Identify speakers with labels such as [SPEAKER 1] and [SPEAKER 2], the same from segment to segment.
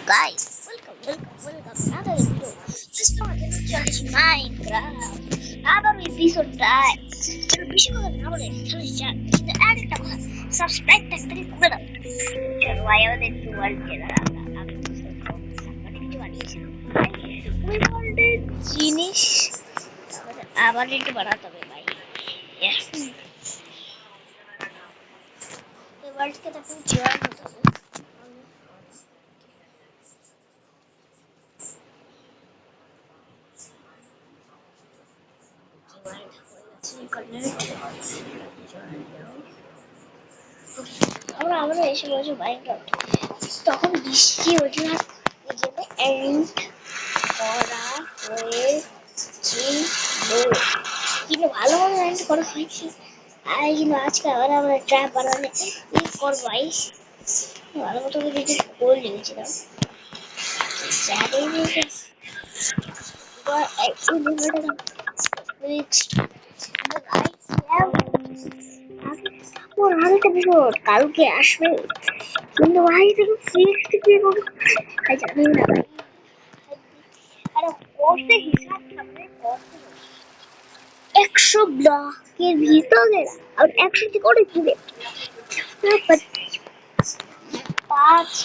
[SPEAKER 1] guys, welcome another video. This one is Minecraft. আবার episode তাই চলো বেশি কথা না বলে চলে যাক কিন্তু একটা কথা সাবস্ক্রাইব তাড়াতাড়ি করে দাও চলো ভাই আমাদের একটু ওয়ার্ল্ড জেনার আমি কিছু বানিয়েছিলাম ওই ওয়ার্ল্ডের জিনিস আবার একটু বানাতে হবে ভাই এই ওয়ার্ল্ডকে তখন জয়েন হতে হবে আমরা এসে বলছি মাইনক্রাফট তখন বৃষ্টি হয়েছিল এন্ড করা হয়েছিল কিন্তু ভালো ভালো এন্ড করা হয়েছে আর কিন্তু আজকে আবার আমরা ট্র্যাপ বানানে করবো ভালো মতো করে করে লেগেছিলাম কালকে আসবে কিন্তু ভাই তুমি ফিক্স কি করো জানি না ভাই আরে কোর্সে হিসাব থাকবে 100 ব্লকের ভিতরে আর 100 কি করে দিবে 5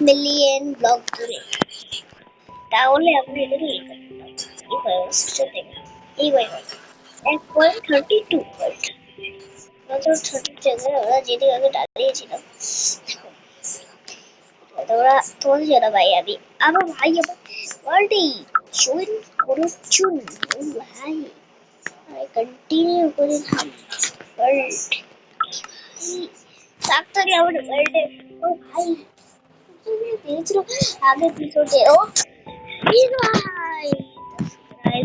[SPEAKER 1] মিলিয়ন ব্লক ধরে তাহলে আপনি এটাকে এই ভাই 1.32 ওরা যেদিকে আগে দাঁড়িয়েছিলাম তোরা তোমাদের জানা ভাই আমি আমার ভাই আমার ওয়ার্ল্ডে জয়েন করেছো ভাই কন্টিনিউ করে থাম ওয়ার্ল্ড তাড়াতাড়ি আমার ওয়ার্ল্ডে ও ভাই তুমি দেখেছিল আগে এপিসোডে ও ভাই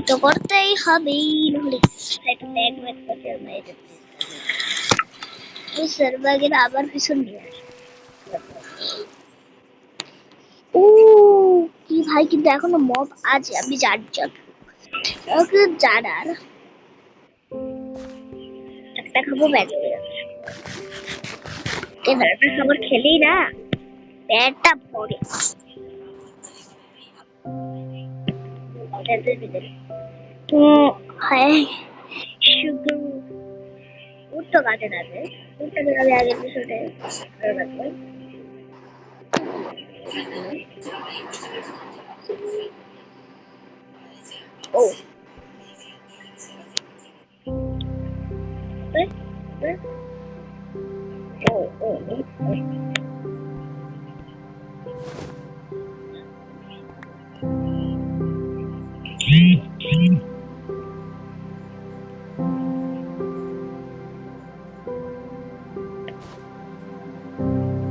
[SPEAKER 1] তো করতেই হবে নাহলে একটা ট্যাগ ব্যাক করতে হবে এই সার্ভারে আবার পিছন নিয়ে ও কি ভাই কিন্তু এখনো মব আছে আমি জানতাম ওকে জানার একটা খাবো ব্যাগ একটা খাবার খেলেই না পেটটা ভরে তো হ্যাঁ শুধু উঠতে কাটে না উঠতে গেলে আগে পিছনে ও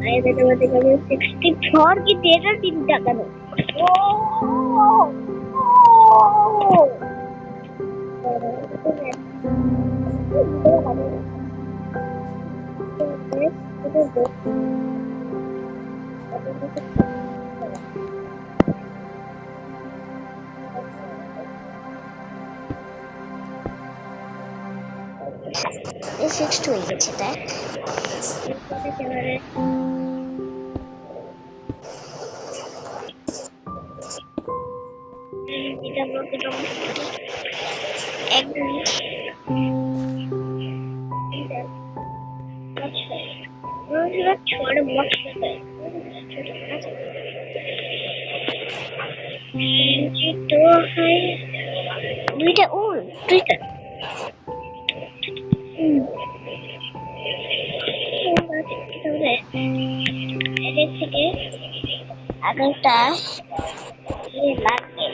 [SPEAKER 1] I 64 की 13 दिन तक ये 6 হয়ে গেছে দেখ এটা বলতে তো একদম छोड़ बहुत तो है দুইটা ও দুইটা এদের থেকে আগেরটা লাগবে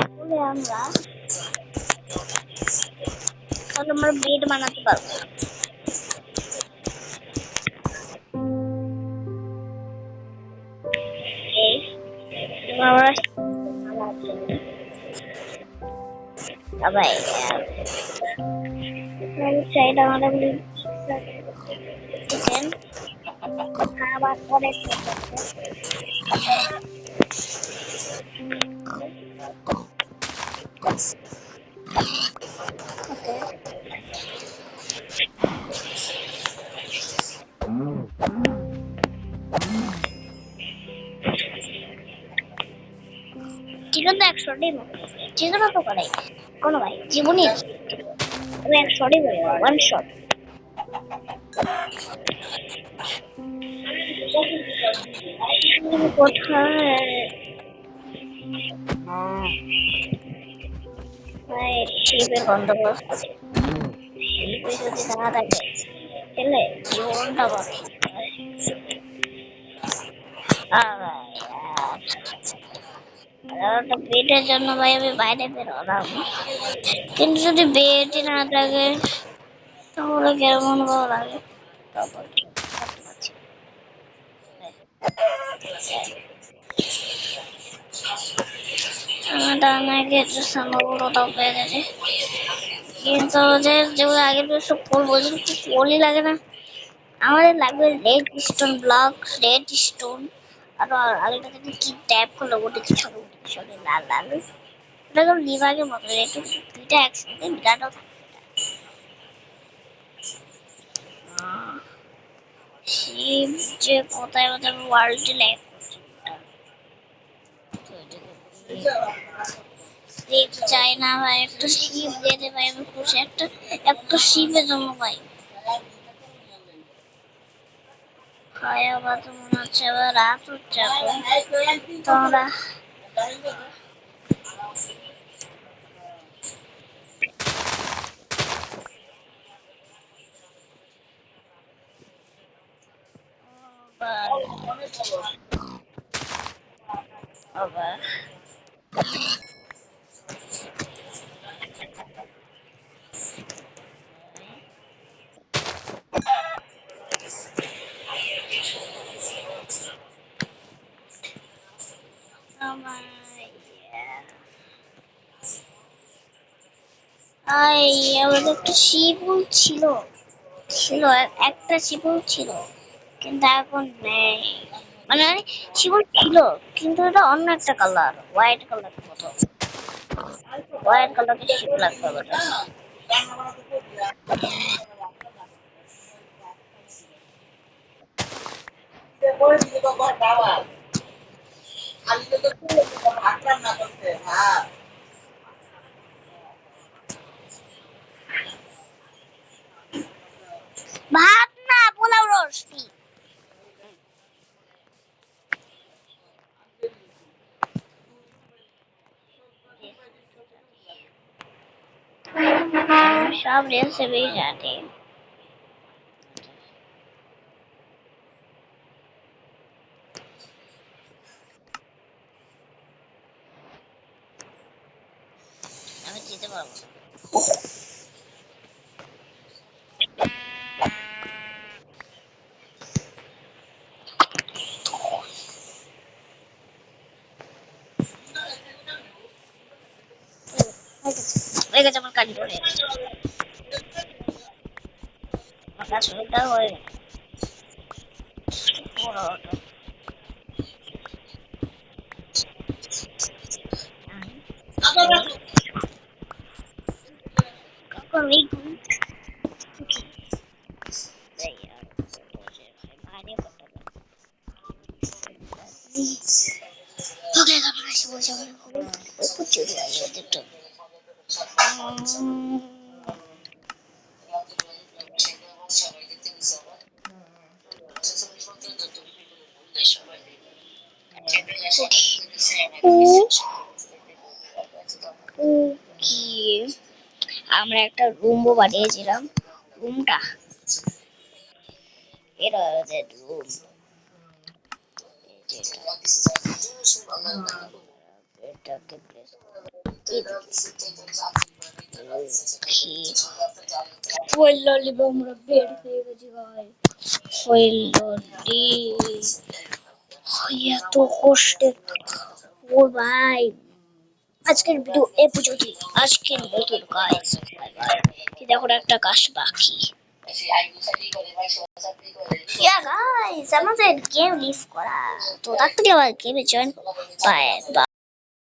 [SPEAKER 1] তাহলে আমরা বেড বানাতে পারবো চাইটা আমাদের চিকেন খাবার পরে ওকে, চিকেন তো 100টাই মতো, চিকেনও তো করে কোনো ভাই জীবনই আমি 100টাই করে 1 শট। কোথায় ভাই শিল্পের বন্দোবস্ত, শিল্পে যদি না থাকে তাহলে জীবনটা বড়। একটা পেটের জন্য ভাই আমি বাইরে বেরোলাম, কিন্তু যদি বেডই না থাকে তাহলে কেমন ভালো লাগে। তারপর করতে পারছি না। আমার ডানাকে একটু সামগ্রতাও পেয়ে গেছে, কিন্তু ওদের যেগুলো আগের সব করবো কিন্তু পোলই লাগে না। আমাদের লাগবে red stone block, red stone, আর আরেকটা যদি কি ট্যাপ করলো ওটা কি ছোট ছোট লাল লাল, ওটা তো লিভারের মতো একটু, দুইটা একসাথে বিরাটও থাকে। শিব যে কোথায় কোথায় ওয়ার্ল্ডে ল্যাক করছে, শিব চাই না ভাই, একটা শিব দিতে ভাই আমি খুশি, একটা একটা শিবের জন্য ভাই। খায়া বা তো মনে হচ্ছে এবার রাত হচ্ছে এখন, তোমরা আবার আমার আমাদের একটা শিবুল ছিল, ছিল একটা শিবুল ছিল, কিন্তু এখন নেই। মানে শিবুল ছিল কিন্তু এটা অন্য একটা কালার, হোয়াইট কালার মতো, হোয়াইট কালার শিব লাগবে ওটা। ভাত না পোলাও রোস্টি। সব রেসিপি জানি। আমি যেতে পারবো না। হয়ে গেছে আমার কাজ করে, আমার কাজ হয়ে গেছে। পরোটা কখন এই বাইরে করতে হবে। ওকে আমার কাছে বসে আমার প্রচুর একটু কি আমরা একটা রুমও বানিয়েছিলাম, রুমটা এটা হচ্ছে রুম, এটাকে ফুল ললিপপ আমরা বের হয়ে গেছি ভাই, ফুল ললি এত কষ্টে। ও ভাই আজকের ভিডিও এ পর্যন্তই, আজকের নতুন কাজ কিন্তু এখন একটা কাজ বাকি। Yeah guys, আমাদের গেম লিভ করা তো তাড়াতাড়ি আমার গেমে জয়েন, বাই।